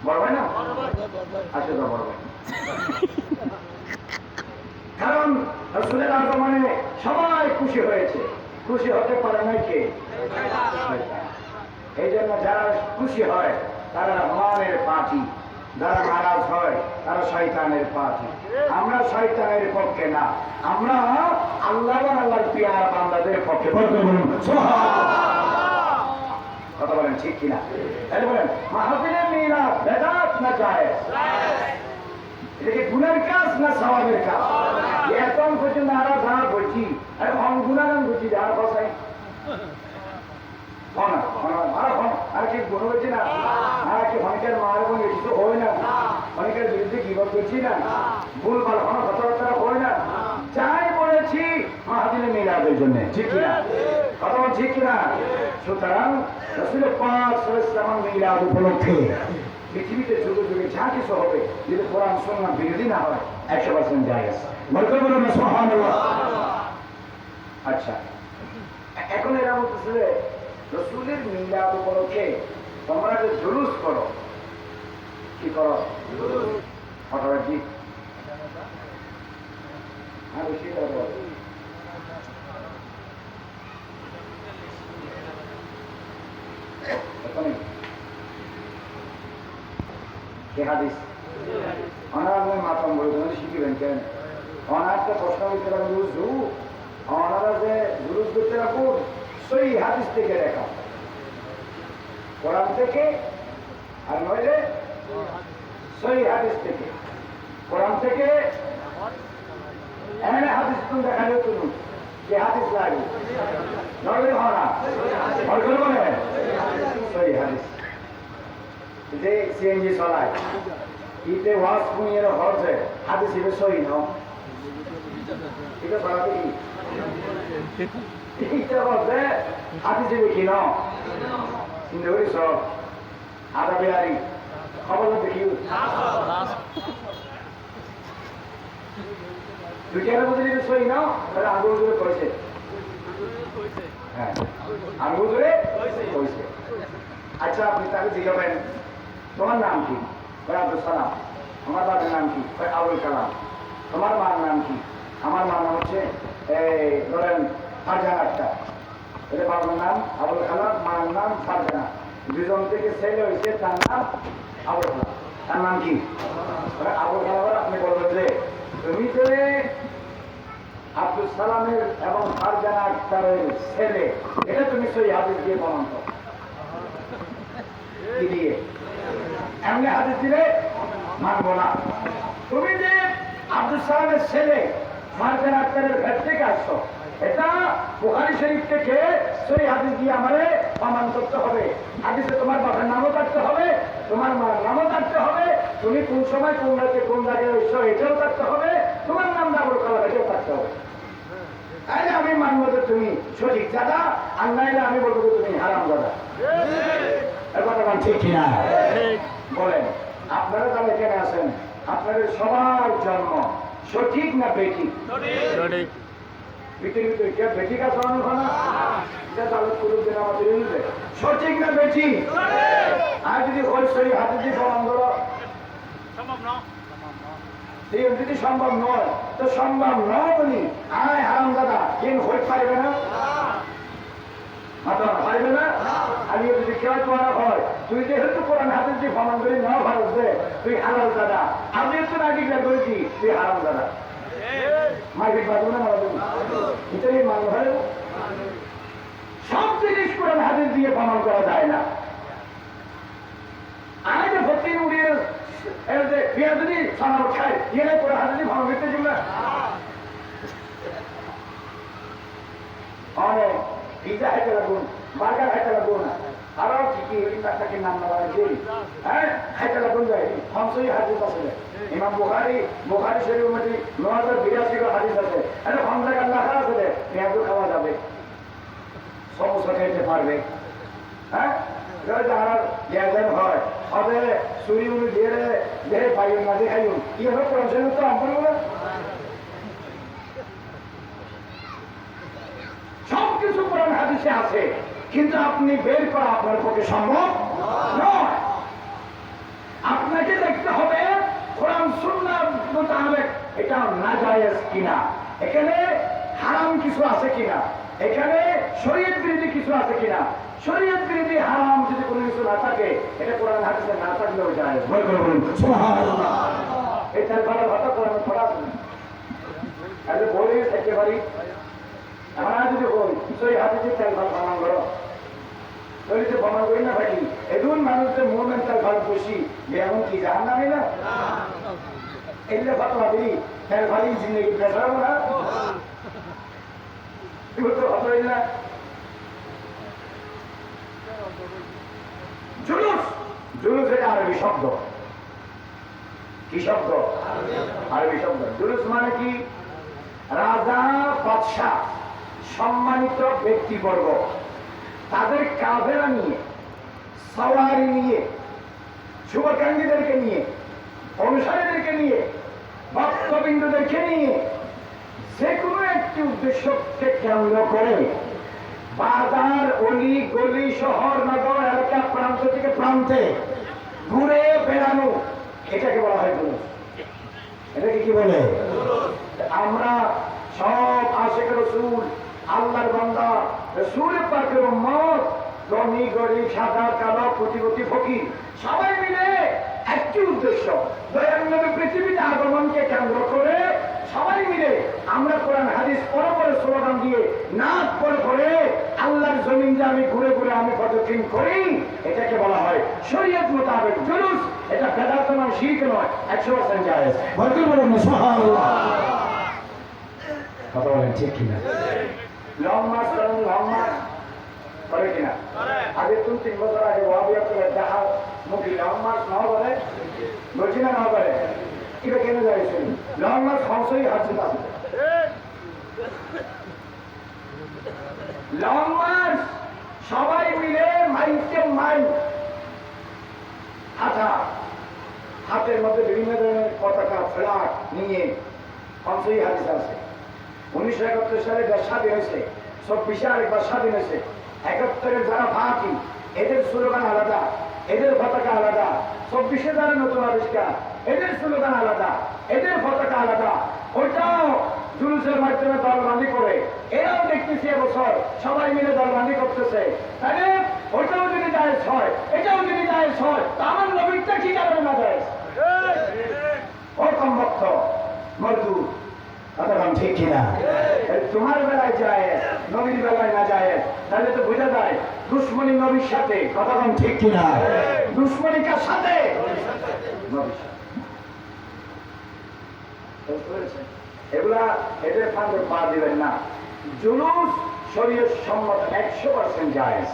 বড় ভাই না? আচ্ছা তো বড় ভাই। কারণ রাসূলের আগমনে সবাই খুশি হয়েছে, খুশি হতে পারে নাই কে? এই জন্য যারা খুশি হয় তারা রহমানের পার্টি, যারা নারাজ হয় তারা শয়তানের পার্টি। আমরা শয়তানের পক্ষে না, আমরা আল্লাহ আল্লাহর পিয়ার বান্দাদের পক্ষে। কথা বলেন ঠিক কিনা? তাই বলেন মাহফিলে মিলাদ বেদাত না জায়েজ? এটা কি গুনার কাজ না সওয়াবের কাজ? এখন পর্যন্ত আরো ধার বলছি, আরে গুনাগান বলছি, আর বসাই আর কি গুণ করছি না, আর কি অনেকের মার বোন কিছু হয় না, অনেকের বিরুদ্ধে কিভাবে করছি না, ভুল ভাল কোনো কথাবার্তা হয় না, চাই বলেছি মাহফিলে মিলাদের জন্য, ঠিক কিনা? কথা বল ঠিক কিনা? সুতরাং রাসূল পাক সাল্লাল্লাহু আলাইহি ওয়াসাল্লাম মিলাদ উপলক্ষে পৃথিবীতে যুগে যুগে যা কিছু হবে যদি কোরআন সুন্নাহ বিরোধী না হয় 100% জায়েজ। বলতে বলুন সুবহানাল্লাহ। আচ্ছা, এখন এরা বলতেছে রাসূলের মিলাদ উপলক্ষে তোমরা যে জুলুস করো, কি করো? ফটোগ্রাফি। হ্যাঁ, বেশি করো। কে হাদিস অনার মাতাম বলে তুমি শিখিবেন কেন? অনারটা প্রশ্ন করতে পারেন বুঝু, অনারা যে জুলুস করতে রাখুন সেই হাদিস থেকে দেখা, কোরআন থেকে, আর নইলে সেই হাদিস থেকে। কোরআন থেকে এমন হাদিস তুমি দেখালে তুলুন যে হাদিস লাগে, নইলে হয় না, বলে সেই হাদিস। যে সিএনজি চলায় ইতে ওয়াজ শুনিয়ে হচ্ছে হাদিস হিসেবে সহি ন, এটা চলাতে কি এটা বলছে হাদিস হিসেবে কি ন চিন্তা করি সব আদা বিহারি খবর দেখি দুইটার মধ্যে যদি সহি নাও তাহলে আঙ্গুল ধরে কইছে, হ্যাঁ আঙ্গুল ধরে কইছে। আচ্ছা, আপনি তাকে জিজ্ঞাবেন তোমার নাম কি? আব্দুল সালাম। আমার বাবার নাম কি? আবুল কালাম। তোমার মার নাম কি? আমার মার নাম হচ্ছে ধরেন ফারজানা আক্তার। এটা বাবার নাম আবুল কালাম, মার নাম ফারজানা। দুজন থেকে ছেলে হয়েছে, তার নাম আবুল কালাম। তার নাম কি? আবুল কালাম। আপনি বলবেন যে তুমি যে আব্দুল সালামের এবং ফারজানা আক্তারের ছেলে, এটা তুমি সেই হাদিস দিয়ে প্রমাণ করো। কি দিয়ে? এমনি হাদিস দিলে মানব না। তুমি যে আব্দুল সালামের ছেলে ফারজানা আক্তারের ভেট থেকে আসছো, এটা বুখারী শরীফ থেকে সেই হাদিস দিয়ে আমারে প্রমাণ করতে হবে। হাদিসে তোমার বাবার নামও থাকতে হবে, তোমার মার নামও থাকতে হবে, তুমি কোন সময় কোন রাতে কোন জায়গায় এসছো এটাও থাকতে হবে, তোমার নাম আবুল কালাম এটাও থাকতে হবে। তাইলে আমি মানবো যে তুমি সঠিক দাদা, আর নাইলে আমি বলবো যে তুমি হারাম দাদা। কথা ঠিক কিনা? বলেন আপনারা যারা এখানে আছেন, আপনাদের সবার জন্ম সঠিক না বেঠিক? পৃথিবীতে কে বেঠিক আছে অনেক না, সঠিক না বেঠিক? আর যদি ওই সহি হাতে দিয়ে প্রমাণ করো যদি সম্ভব নয়, তো সম্ভব নয় বলি আয় হারাম দাদা কেন হয়ে পারবে না? পারবে না। আমি যদি কেউ তোমার হয়, তুই যেহেতু কোরআন হাতে যে প্রমাণ করি না ভারত দে, তুই হালাল দাদা। আমি তো নাকি করেছি তুই হারাম দাদা। মাইকে পারবো না, এটাই মান হয়। সব জিনিস কোরআন হাতে দিয়ে প্রমাণ করা যায় না। আমি যে ভর্তি উড়িয়ে পেঁয়াজ যদি সামাল খাই, ইয়ে কোরআন হাতে দিয়ে প্রমাণ করতে না অনেক পিজা খাইতে লাগুন, বার্গার খাইতে লাগুন, আরো কি তাকে নাম নেওয়া হ্যাঁ খাইতে লাগুন যায়। হংসই হাদিস আছে, ইমাম বুখারী শরীফের মধ্যে 9082 হাদিস আছে। এটা হংসা আল্লাহ আছে, পেঁয়াজও খাওয়া যাবে, সমস্যা খাইতে পারবে। হ্যাঁ যারা গ্যাজেন হয় হবে সুরি উনি দিয়ে দেহে পাইন না দেখাইন কি হবে প্রশ্ন তো আমার না। সবকিছু কোরআন হাদিসে আছে, কিন্তু আপনি বের করা আপনার পক্ষে সম্ভব নয়। জায়েজ কিনা, এখানে হারাম কিছু আছে কিনা, এখানে শরীয়ত বিরোধী কিছু আছে কিনা। শরীয়ত বিরোধী হারাম যদি কোনো কিছু না থাকে, এটা কোরআন হাদিসে না থাকলেও জায়েজ। বল করে বলুন সুবহানাল্লাহ। এই তেল ভালো ভালো কোরআন পড়া আছে, তাহলে বলে থাকতে পারি আমরা যদি বলি সই হাদিসে তেল ভালো বানান করো, শরীরে বানান করি না ভাই, এমন মানুষের মুভমেন্ট তেল ভালো খুশি এমন কি জাহান নামে না এলে ফতোয়া দিই তেল ভালো জিন্দগি প্রেসার না জুলুস। জুলুস এটা আরবি শব্দ। কি শব্দ? আরবি শব্দ। জুলুস মানে কি? রাজা, বাদশাহ, সম্মানিত ব্যক্তিবর্গ তাদের কাফেলা নিয়ে, সওয়ারি নিয়ে, শুভাকাঙ্ক্ষীদেরকে নিয়ে, অনুসারীদেরকে নিয়ে, ভক্তবৃন্দদেরকে নিয়ে যে কোনো একটি উদ্দেশ্যকে কেন্দ্র করে বাজার, অলি গলি, শহর নগর এলাকা, প্রান্ত থেকে প্রান্তে ঘুরে বেড়ানো, এটাকে বলা হয় জুলুস। এটাকে কি বলে? আমরা সব আশিক রাসূল, আল্লাহর বান্দা, রাসূল পাকের উম্মত, ধনী গরিব, সাদা কালো, কোটিপতি ফকির সবাই মিলে একটি উদ্দেশ্য, দয়াল নবী পৃথিবীতে আগমনকে কেন্দ্র করে সবাই মিলে আমরা কোরআন হাদিস পড়ে পড়ে স্লোগান দিয়ে নাচ পড়ে পড়ে আল্লাহর জমিন যে আমি ঘুরে ঘুরে আমি প্রদক্ষিণ করি, এটাকে বলা হয় শরীয়ত মোতাবেক জুলুস। এটা বেদাত নয়, শিরক নয়, 100% জায়েজ। বলতে বলুন সুবহানাল্লাহ। কথা বলেন ঠিক কিনা? লং মার্চ করেন, লং মার্চ করে কিনা? আগে 2-3 বছর আগে ওয়াহাবিয়া করে দেখা মুখী লং মার্চ না করে বলছি না, না করে এটা কেন যাইছে? লং মার্চ সংশয়ী হাসছে না, লং মার্চ সবাই মিলে মাইকে মাইক হাঁটা, হাতের মধ্যে বিভিন্ন ধরনের পতাকা ফ্ল্যাগ নিয়ে সংশয়ী হাদিস আছে। 1971 সালে দেশ স্বাধীন হয়েছে, 24-এ আরেকবার স্বাধীন হয়েছে। 71-এর যারা ভাতি এদের স্লোগান আলাদা, এদের পতাকা আলাদা। 24-এ যারা নতুন আবিষ্কার এদের স্লোগান আলাদা, এদের পতাকা আলাদা। ওইটাও জুলুসের মাধ্যমে দলবন্দি করে এরাও দেখতেছি এবছর সবাই মিলে দলবন্দি করতেছে। তাহলে ওইটাও যদি জায়েজ হয়, এটাও যদি জায়েজ হয়, তা আমার নবীটা কি কারণে না জায়েজ? ও কমবক্ত মজদুর, কথা বল ঠিক কিনা? তোমার বেলায় জায়েজ, নবীর বেলায় না জায়েজ, তাহলে তো বোঝা যায় দুশ্মনী নবীর সাথে। কথা বল ঠিক কিনা? দুশ্মনী কার সাথে? নবীর সাথে। এগুলা এদের ফাঁদে পা দিবেন না। জুলুস শরীয়ত সম্মত 100% জায়েজ।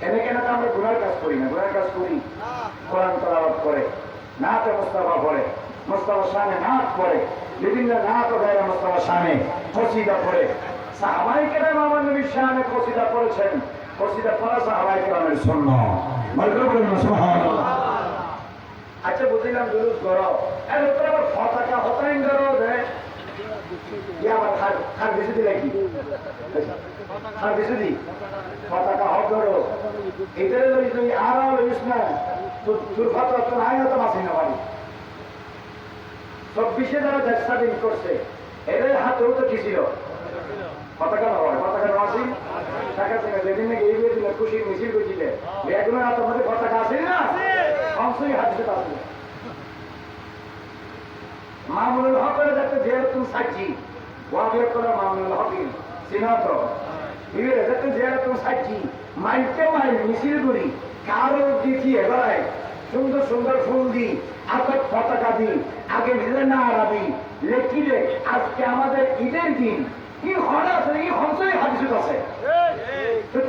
এনে কেন আমরা গুনার কাজ করি না? গুনার কাজ করি, কোরআন তেলাওয়াত করে, নাতে মুস্তাফা পড়ে, মুস্তাফা শানে নাত পড়ে, বিভিন্ন নাত ও গায়রা মুস্তাফা শানে কসিদা পড়ে। সাহাবায়ে কেরাম আমার নবীর শানে কসিদা পড়েছেন, কসিদা পড়া সাহাবায়ে কেরামের সুন্নাহ। বলুন সুবহানাল্লাহ। আচ্ছা বুঝলাম জুলুস করো, এর উপরে আবার পতাকা হতাইন করো, আবার খার বেশি দিলে কি খার বেশি দি পতাকা হক করো, এটারে যদি তুই আর লইস না তোর ফতোয়া তো নাই, হতো মাসি না পারি। 24-এ যারা দেশ স্বাধীন করছে এদের হাতেও তো কি ছিল? পতাকা না হয়, পতাকা নাসি টাকা থেকে যেদিন নাকি এই দিলে খুশির মিছিল করছিলে এগুলো হাতের মধ্যে পতাকা আছে না, অংশই হাতে আছে। মামুনুল হকের যাতে জিয়ারতুল সাজ্জি, ওয়াবিয়া করা মামুনুল হকির সিনাত ইয়ে যাতে জিয়ারতুল সাজ্জি মাইকে মাইল মিছিল করি কারো দিছি এবারে সুন্দর সুন্দর ফুল দি আতক পতাকা দি আগে ভিজে না আরাবি লেখিলে আজকে আমাদের ঈদের দিন কি হল আছে, কি হংসই হাদিস আছে।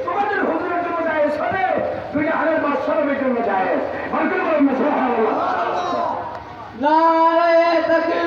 তোমাদের হুজুরের জন্য জায়েজ হবে, দুইটা হাজার বাদশাহের জন্য জায়েজ। বলতে বলুন সুবহানাল্লাহ। নারে তাকবীর।